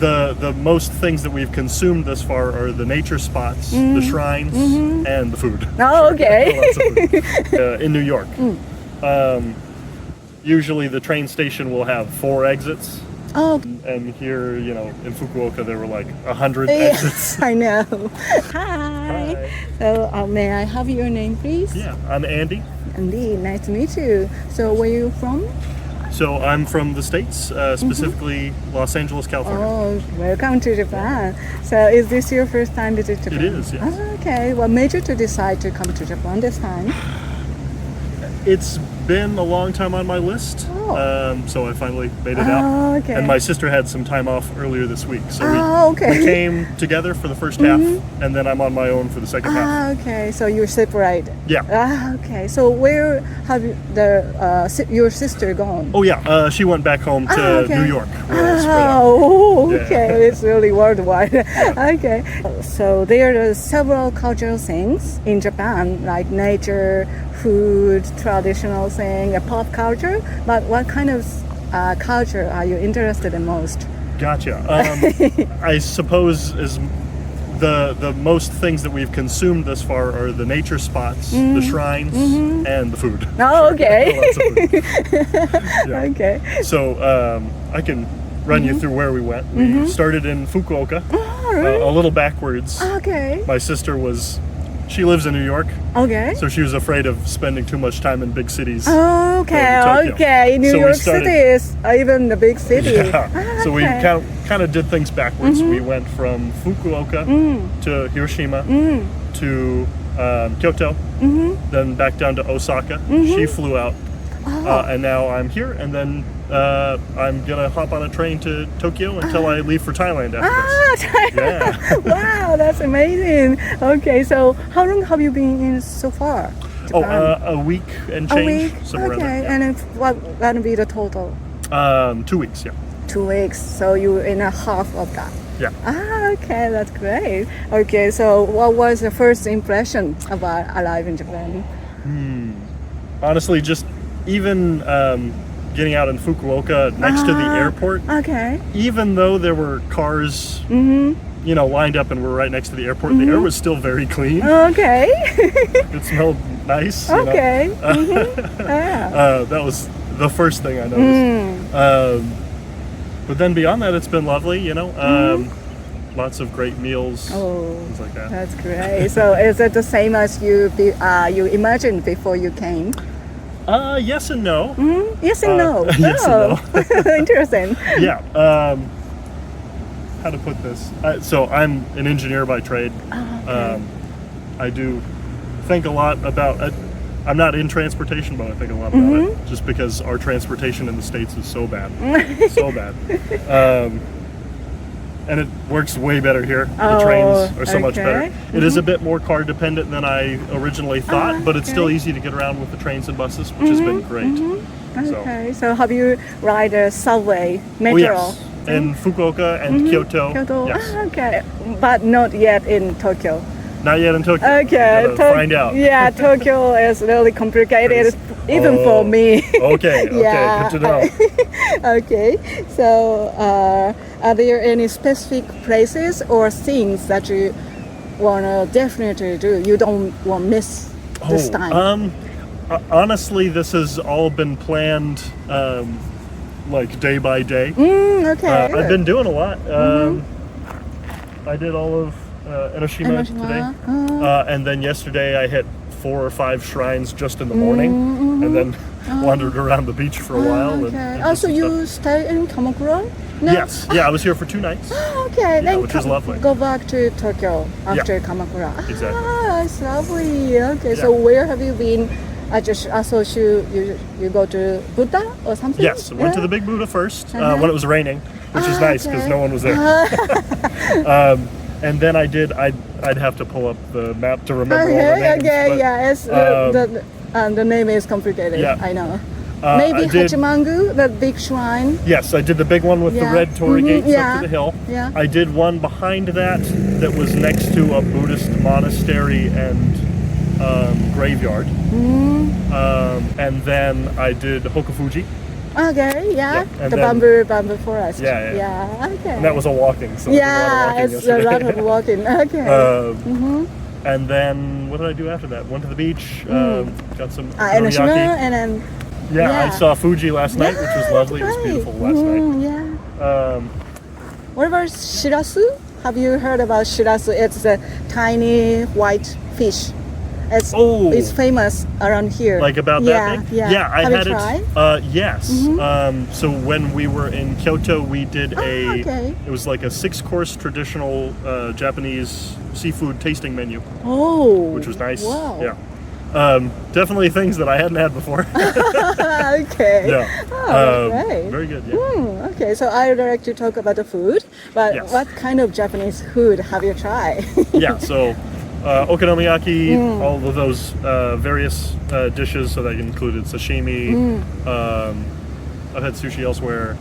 the most things that we've consumed thus far are the nature spots, the shrines, and the food. Oh, okay. Lots of food. In New York. Usually the train station will have 4 exits. Oh, And here, in Fukuoka, there were like 100 exits. I know. Hi. So, may I have your name, please? Yeah, I'm Andy. Andy, nice to meet you. So, where are you from? So I'm from the States, specifically Los Angeles, California. Oh, welcome to Japan. So, is this your first time visit Japan? It is, yes. Oh, okay. What made you to decide to come to Japan this time? It's been a long time on my list, so I finally made it out. Oh, okay. And my sister had some time off earlier this week, so we came together for the first half, and then I'm on my own for the second half. Okay. So you're separated. Yeah. Okay. So where have your sister gone? Oh yeah, she went back home to New York. Where I spread out. Oh, okay. It's really worldwide. Okay. So there are several cultural things in Japan, like nature, food, traditional thing, pop culture. But what kind of culture are you interested in most? Gotcha. I suppose is the most things that we've consumed thus far are the nature spots, the shrines, and the food. Oh, okay. Lots of food. Yeah. Okay. So I can run you through where we went. We started in Fukuoka, Really? a little backwards. Okay. My sister she lives in New York, Okay. so she was afraid of spending too much time in big cities. Okay. Tokyo. Okay. New So we York started- City is even the big city. Yeah. So we kind of did things backwards. We went from Fukuoka to Hiroshima to Kyoto, then back down to Osaka. She flew out, and now I'm here. And then I'm gonna hop on a train to Tokyo until I leave for Thailand after this. Yeah. Wow, that's amazing. Okay, so how long have you been in so far? Japan? A week and A change. week. Somewhere Okay, around there. and then what gonna be the total? 2 weeks. Yeah. 2 weeks. So you're in a half of that. Yeah. Okay, that's great. Okay, so what was the first impression about arriving in Japan? Honestly, just even getting out in Fukuoka next to the airport, Okay. even though there were cars, lined up and we're right next to the airport, the air was still very clean. Okay. It smelled nice. Okay. Yeah. That was the first thing I noticed. But then beyond that, it's been lovely. Lots of great meals, things like that. That's great. So is it the same as you imagined before you came? Yes and no. Yes and no. Yes and no. Interesting. Yeah. How to put this? So I'm an engineer by trade. I do think a lot about. I'm not in transportation, but I think a lot about it, just because our transportation in the States is so bad, so bad. And it works way better here. The trains are so much better. It is a bit more car dependent than I originally thought, but it's still easy to get around with the trains and buses, which has been great. Okay. So have you ride a subway, metro? Oh, yes. In Fukuoka and Kyoto. Kyoto. Yes. Okay. But not yet in Tokyo. Not yet in Tokyo. Okay. Gotta find out. Yeah, Tokyo is really complicated, even for me. Okay. Yeah. Good to know. Okay. So, are there any specific places or things that you wanna definitely do? You don't want to miss this time. Honestly, this has all been planned, like day by day. Okay. I've been doing a lot. I did all of Enoshima today, and then yesterday I hit 4 or 5 shrines just in the morning, and then wandered around the beach for a while. Okay. And So you stay in Kamakura? No? Yes. Yeah, I was here for 2 nights. Okay, Yeah, then which is lovely. go back to Tokyo after Kamakura. Exactly. It's lovely. Okay, so Yeah. where have you been? You go to Buddha or something? Yes, went to the Big Buddha first when it was raining, which is nice because no one was there. And then I'd have to pull up the map to remember all the names. But, Yes. The name is complicated. Yeah. I know. I Maybe did- Hachimangu, the big shrine. Yes, I did the big one with the Yeah. red torii gates up Yeah. to the hill. Yeah. I did one behind that was next to a Buddhist monastery and graveyard. And then I did Hokufuji, Okay, yeah. and The then- bamboo forest. Yeah. Yeah, okay. And that was all walking. So yeah, I did it's a a lot lot of of walking walking. yesterday. Okay. And then what did I do after that? Went to the beach. Got some And okonomiyaki. and then Yeah, I saw Fuji last night, which was lovely. It was great. beautiful last night. Yeah. What about shirasu? Have you heard about shirasu? It's a tiny white fish. It's famous around here. Like about that thing? Yeah. I Have had you tried? it. Yes. So when we were in Kyoto, we did okay. It was like a 6-course traditional Japanese seafood tasting menu, Oh. which was nice. Wow. Yeah. Definitely things that I hadn't had before. Okay. Yeah. Oh, great. Very good. Yeah. Okay, so I would like to talk about the food, but Yes. what kind of Japanese food have you tried? Yeah. So okonomiyaki, all of those various dishes. So that included sashimi. I've had sushi elsewhere.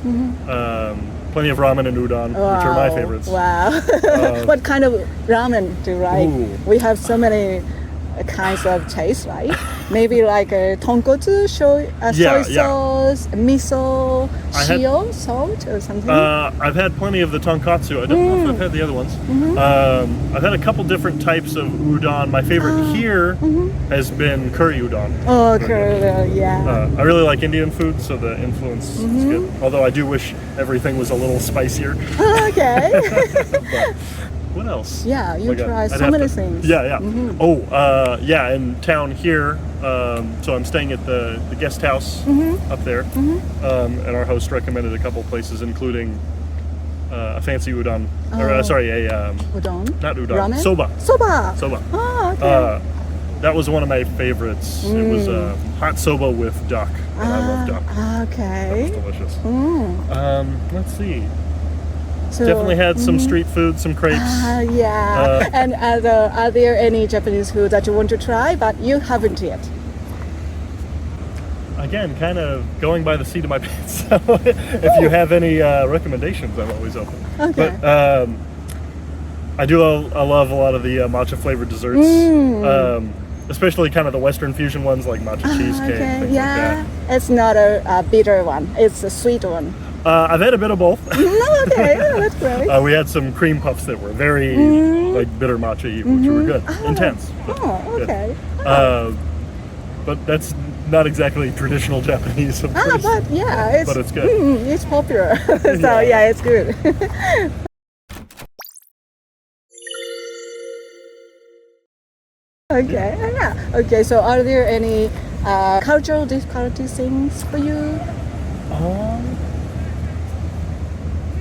Plenty of ramen and udon, which are my favorites. Wow. What kind of ramen do you like? Ooh. We have so many kinds of taste, right? Maybe like a tonkotsu, soy Yeah, sauce, miso, I had- shio, salt, or something. I've had plenty of the tonkatsu. I don't know if I've had the other ones. I've had a couple different types of udon. My favorite here has been curry udon. Oh, Very curry, good. yeah. I really like Indian food, so the influence is good. Although I do wish everything was a little spicier. Okay. What else? Yeah, you Oh my God, try I'd so have many to- things. Yeah. Yeah, in town here. So I'm staying at the guest house up there, and our host recommended a couple places, including a fancy udon, or sorry, a Udon? not udon, Ramen? soba. Soba. Soba. Oh, okay. That was one of my favorites. It was hot soba with duck, and I love duck. Okay. It was delicious. Mm. Let's see. So, Definitely had some street food, some crepes. Yeah. And are there any Japanese food that you want to try but you haven't yet? Again, kind of going by the seat of my pants. So if you have any recommendations, I'm always open. Okay. But I love a lot of the matcha flavored desserts, especially kind of the Western fusion ones like matcha cheesecake, things yeah. It's not a bitter one. It's a sweet one. like that. I've had a bit of both. Okay, that's great. We had some cream puffs that were very like bitter matcha, which were good, intense. But Oh, good. okay. But that's not exactly traditional Japanese, of course. But yeah, But it's good. It's popular. So yeah, it's good. Okay, yeah. Okay, so are there any cultural difficulty things for you?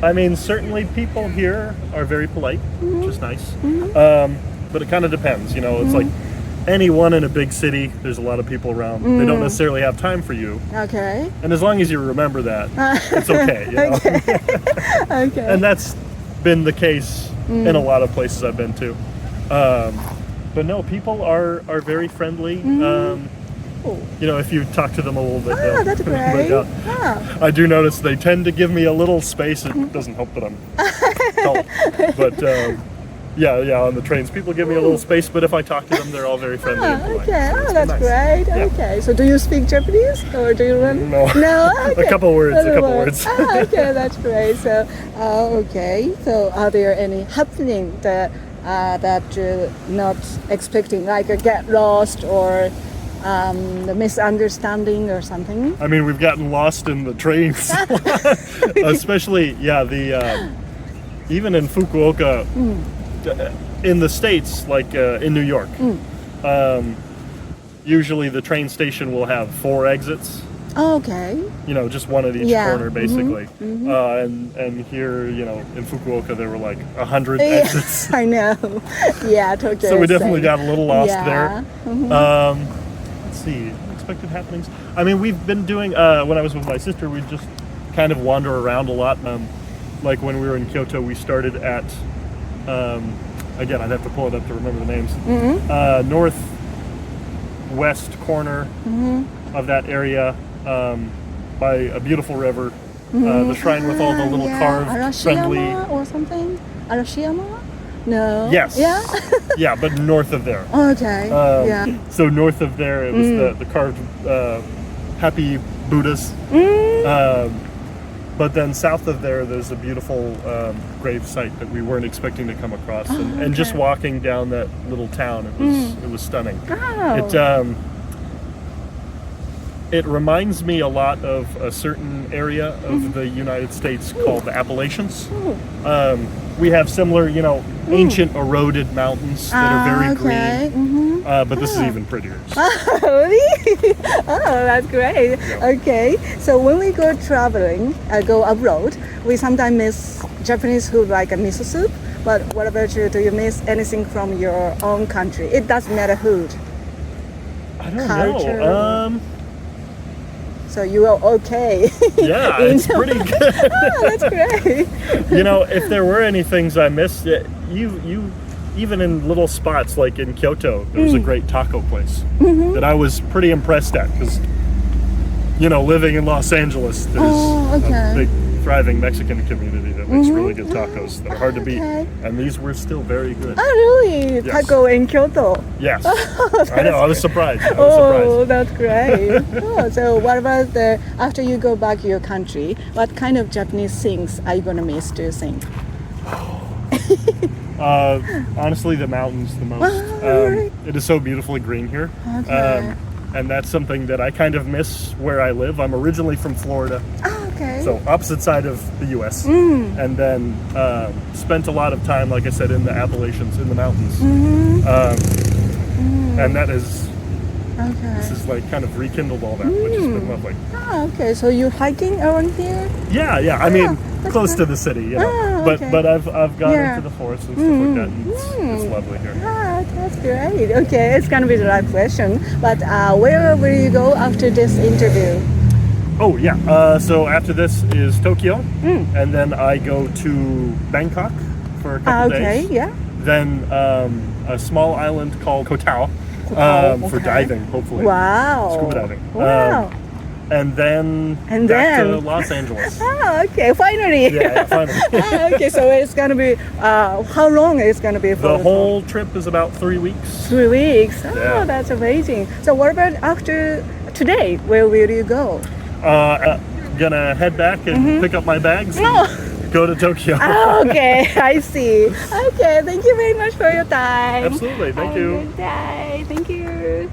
I mean, certainly people here are very polite, which is nice. But it kind of depends, you know. It's like anyone in a big city, there's a lot of people around. They don't necessarily have time for you. Okay. And as long as you remember that, it's okay, you know. Okay. And that's been the case in a lot of places I've been to. But no, people are very friendly. You know, if you talk to them a little bit, they'll- That's but, great. I do notice they tend to give me a little space. It doesn't help that I'm tall. But yeah, on the trains, people give me a little space. But if I talk to them, they're all very friendly and polite. Okay, So it's that's been nice. great. Yeah. Okay, so do you speak Japanese or do you learn? No. No? Okay. A couple words, a couple words. Okay, that's great. So, okay, so are there any happening that you're not expecting, like a get lost or the misunderstanding or something? I mean, we've gotten lost in the trains, especially even in Fukuoka, in the States, like in New York. Usually the train station will have 4 exits. Okay. You know, just one at each Yeah. corner, basically. And here, you know, in Fukuoka, there were like 100 exits. I know. Yeah, Tokyo. So we is definitely same. got a little lost Yeah. there. Let's see, unexpected happenings. I mean, we've been doing, when I was with my sister, we'd just kind of wander around a lot. Like when we were in Kyoto, we started at, again, I'd have to pull it up to remember the names, northwest corner of that area, by a beautiful river, the shrine with all the little carved, friendly... Arashiyama or something? Arashiyama? No. Yes. Yeah? Yeah, but north of there. Okay. Yeah. So north of there, it was the carved happy Buddhas. But then south of there, there's a beautiful grave site that we weren't expecting to come across, and just walking down that little town, it was stunning. Oh. It reminds me a lot of a certain area of the United States called the Appalachians. We have similar, ancient eroded mountains that are very green, but this is even prettier. Really? Oh, that's great. Yeah. Okay, so when we go traveling, go abroad, we sometimes miss Japanese food like a miso soup. But what about you? Do you miss anything from your own country? It doesn't matter food. I don't Culture. know. So you are okay. Yeah, it's pretty good. Oh, that's great. If there were any things I missed, you even in little spots like in Kyoto, there was a great taco place that I was pretty impressed at because, living in Los Angeles, there's a big thriving Mexican community that makes really good tacos that are hard to beat, and these were still very good. Oh, really? Yes. Taco in Kyoto? Yes. I know, I was surprised. That's great. So what about after you go back to your country, what kind of Japanese things are you going to miss, do you think? Honestly, the mountains the most. It is so beautifully green here. Okay. And that's something that I kind of miss where I live. I'm originally from Florida. Okay. So opposite side of the U.S. And then spent a lot of time, like I said, in the Appalachians, in the mountains. And that is, this is like kind of rekindled all that, which has been lovely. Okay. So you're hiking around here? Yeah. I mean, close to the city, but I've gone into the forest and stuff like that. And it's lovely here. That's great. Okay, it's gonna be the right question. But where will you go after this interview? Oh yeah. So after this is Tokyo, and then I go to Bangkok for a couple days. Okay. Yeah. Then a small island called Koh Tao for diving, hopefully. Wow. Scuba diving. Wow. And then back to Los Angeles. Okay, finally. Yeah, finally. Okay, so it's gonna be how long is gonna be for the whole trip is about 3 weeks. 3 weeks. Oh, Yeah. that's amazing. So what about after today? Where will you go? Gonna head back and pick up my bags and go to Tokyo. Okay, I see. Okay, thank you very much for your time. Absolutely, thank you. Have a good day. Thank you.